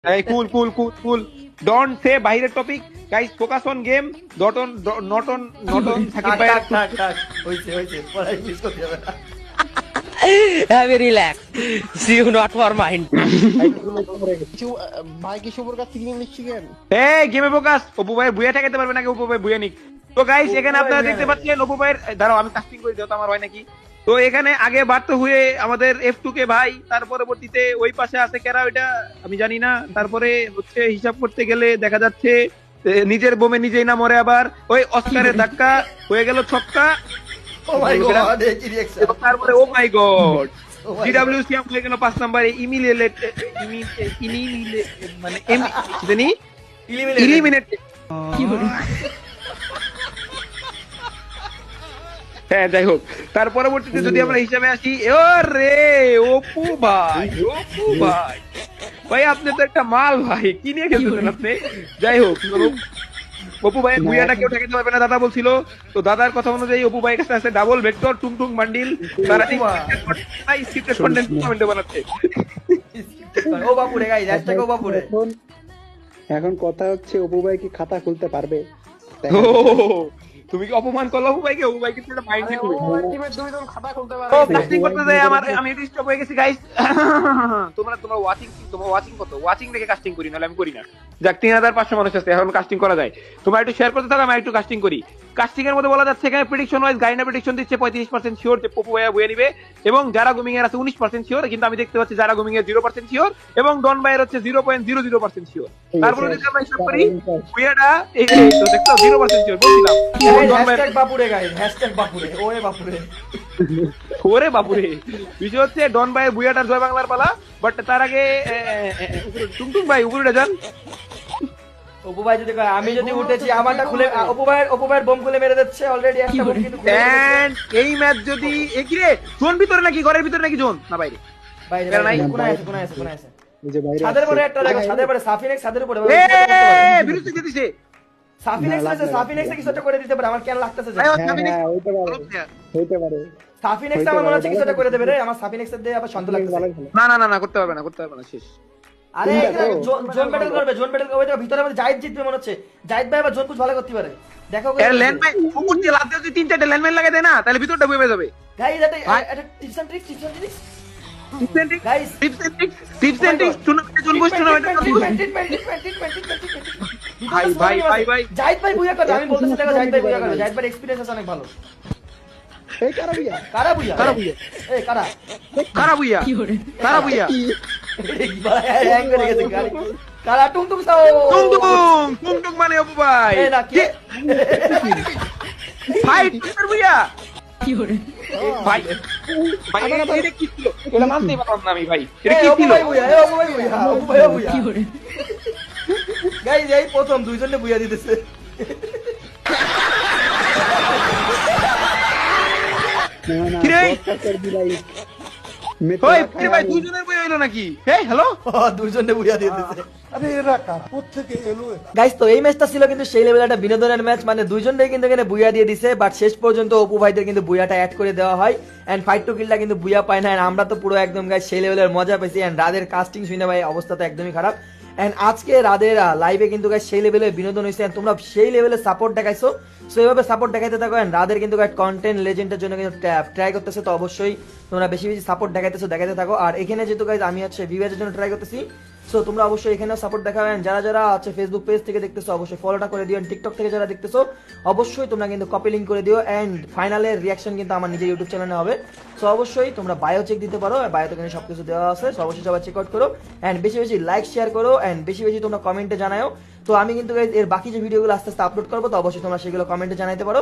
Hey, cool. Don't say বাইরের topic, guys. Focus on game. Not on Shakib ভাই। থাক হইছে পড়াই মিস করতে হবে না। Have a relax. See you not for mind. ভাই কি শুভর কাছ থেকে ইংলিশ শিখেন? এই গেমে ফোকাস। অপু ভাই বুয়া ঠেকাতে পারবে নাকি? অপু ভাই বুয়া নিক। তো গাইস এখানে আপনারা দেখতে পাচ্ছেন অপু ভাইয়ের, দাঁড়াও আমি কাস্টিং করে দিও তো আমার হয় নাকি। তো এখানে আগে বাড়তে হয়ে আমাদের F2 কে ভাই, তার পরবর্তীতে ওই পাশে আছে কেরা ওইটা আমি জানি না। তারপরে হচ্ছে হিসাব করতে গেলে দেখা যাচ্ছে নিজের বোমে নিজেই না মরে, আবার ওই অস্কারের ধাক্কা হয়ে গেল ছক্কা। ও মাই গড এই কি রিঅ্যাকশন। তারপরে ও মাই গড DWC হয়ে গেল 5 নম্বরে মানে ইলিমিনেট। হ্যাঁ যাই হোক, তার পরবর্তীতে যদি আমরা হিসাবে আসি, অপু ভাই আপনি তো একটা মাল ভাই, কি নিয়ে খেলতেছেন আপনি? যাই হোক, অপু ভাই বুয়াটা কেউ ঠেকাতে পারবে না দাদা বলছিল। তো দাদার কথা অনুযায়ী অপু ভাইয়ের কাছে আছে ডাবল ভেক্টর টুং বান্ডিল, তারা স্ক্রিপ্টেড কন্টেন্ট কমেন্টে বানাচ্ছে। ও বাপুরে গাইস, হ্যাশট্যাগ ও বাপুরে। এখন কথা হচ্ছে অপু ভাই কি খাতা খুলতে পারবে? ও তুমি কি অপমান করলো অপু ভাইকে? অপু ভাইকে একটা মাইন্ড দিতে হবে। টিমের দুইজন খাতা খুলতে পারে। ও কাস্টিং করতে যাই আমি একটু স্টপ হয়ে গেছি গাইস। তোমরা ওয়াচিং দেখে কাস্টিং করি, নাহলে আমি করি না। যাক 3500 মানুষ আছে, এখন কাস্টিং করা যায়। তোমরা একটু শেয়ার করতে থাকো, আমি একটু কাস্টিং করি। কাস্টিং এর মধ্যে বলা যাচ্ছে এখানে প্রেডিকশন ওয়াইজ গাইনা প্রেডিকশন দিচ্ছে 35% শিওর যে পপু ভাইয়া বয়ে নিবে, এবং যারা গুমিং এর আছে 19% শিওর, কিন্তু আমি দেখতে পাচ্ছি যারা গুমিং এর 0% শিওর, এবং ডন ভাইয়ের হচ্ছে 0.00% শিওর। তারপরে যদি আমরা হিসাব করি বুয়াটা এই তো দেখছো 0% শিওর বলছিলাম। হ্যাশট্যাগ বাপুরে গাইস, হ্যাশট্যাগ বাপুরে। ওরে বাপুরে, বিষয় হচ্ছে ডন ভাইয়ের বুয়াটার জয় বাংলার পালা। বাট তার আগে টুংটুং ভাই উপরে যান। অপু ভাই যদি কয় আমি যদি উঠেছি আমারটা খুলে, অপু ভাইয়ের বোম খুলে মেরে দিচ্ছে অলরেডি একটা বোম কিন্তু খুলে দিচ্ছে। এন্ড এই ম্যাচ যদি এগিয়ে জোন ভিতরে নাকি ঘরের ভিতরে নাকি জোন না বাইরে? বাইরে কোন আছে এই যে বাইরে ছাদের উপরে একটা দেখো, ছাদের উপরে সাফিনেক্স ছাদের উপরে বিরুদ্ধে কে দিছে? সাফিনেক্স কিছু একটা করে দিতে পারে, আমার কেন লাগতেছে যে হ্যাঁ হইতে পারে সাফিনেক্স আমার মনে হচ্ছে কিছু একটা করে দেবে রে, আমার সাফিনেক্স এর দিয়ে আবার সন্দেহ লাগতেছে। না করতে পারবে না শেষ। আরে এখানে জোন ব্যাটল করবে ওই তো ভিতরে আমাদের জাহিদ জিতবে মনে হচ্ছে। জাহিদ ভাই আবার জোন পুশ ভালো করতে পারে, দেখো এর ল্যান্ড মাইন উপর দিয়ে লাফ দিয়ে যদি 3-4টা ল্যান্ড মাইন লাগাই দেয় না, তাহলে ভিতরটা বয়ে যাবে। গাইস এটা tips and tricks guys, tips and tricks টুর্নামেন্টে জোন পুশ টুর্নামেন্টে ভাই জাহিদ ভাই বুয়া করে, আমি বলতেছি দেখো জাহিদ ভাই বুয়া করে, জাহিদ ভাই এক্সপেরিয়েন্স আছে অনেক ভালো। এই কারা বুইয়া এই কারা বুইয়া হ্যাং করে গেছে গাড়ি। কারা টুংটুং সাও টুংটুং মানে অপু ভাই। এই না কি ফাইট বুইয়া ভাই এটা কি ছিল? এটা মানতেই পারলাম না আমি ভাই, এটা কি ছিল? অপু ভাই বুয়া গাইস এই প্রথম দুইজনে বুয়া দিতেছে। ভাই দুজনের বই হইলো নাকি? হ্যালো দুইজনে বুয়া দিতেছে। গাইস তো এই ম্যাচটা ছিল কিন্তু সেই লেভেলের একটা বিনোদনের ম্যাচ, মানে দুইজনেই কিন্তু এখানে বুয়া দিয়ে দিছে, বাট শেষ পর্যন্ত অপু ভাইদের কিন্তু বুয়াটা অ্যাড করে দেওয়া হয়, এন্ড ফাইট টু কিলটা কিন্তু বুয়া পায় না। আমরা তো পুরো একদম গাইস সেই লেভেলের মজা পেয়েছি, এন্ড রাদের কাস্টিং শুনে ভাই অবস্থা তো একদমই খারাপ। এন্ড আজকে রাদের লাইভে কিন্তু গাইস সেই লেভেলের বিনোদন হয়েছে, এন্ড তোমরা সেই লেভেলের সাপোর্ট দেখাইছো, সো এইভাবে সাপোর্ট দেখাইতে থাকো। এন্ড রাদের কিন্তু কন্টেন্ট লেজেন্ডের জন্য কিন্তু ট্রাই করতেছে, তো অবশ্যই তোমরা বেশি সাপোর্ট দেখাইতে থাকো। আর এখানে যেহেতু গাইস আমি হচ্ছে ভিউয়ার্সের জন্য ট্রাই করতেছি, সো তোমরা অবশ্যই এখানেও সাপোর্ট দেখাবেন। যারা আছে ফেসবুক পেজ থেকে দেখতেছো অবশ্যই ফলোটা করে দিও, টিকটক থেকে যারা দেখতেছো অবশ্যই তোমরা কিন্তু কপি লিঙ্ক করে দিও। এন্ড ফাইনালের রিয়াকশন কিন্তু আমার নিজের ইউটিউব চ্যানেলে হবে, সো অবশ্যই তোমরা বায়ো চেক দিতে পারো, বায়োতে কিন্তু সবকিছু দেওয়া আছে, সো অবশ্যই সবাই চেক আউট করো, এন্ড বেশি লাইক শেয়ার করো, এন্ড বেশি তোমরা কমেন্টে জানাও। তো আমি কিন্তু এর বাকি যে ভিডিওগুলো আস্তে আস্তে আপলোড করবো, তো অবশ্যই তোমরা সেগুলো কমেন্টে জানাইতে পারো।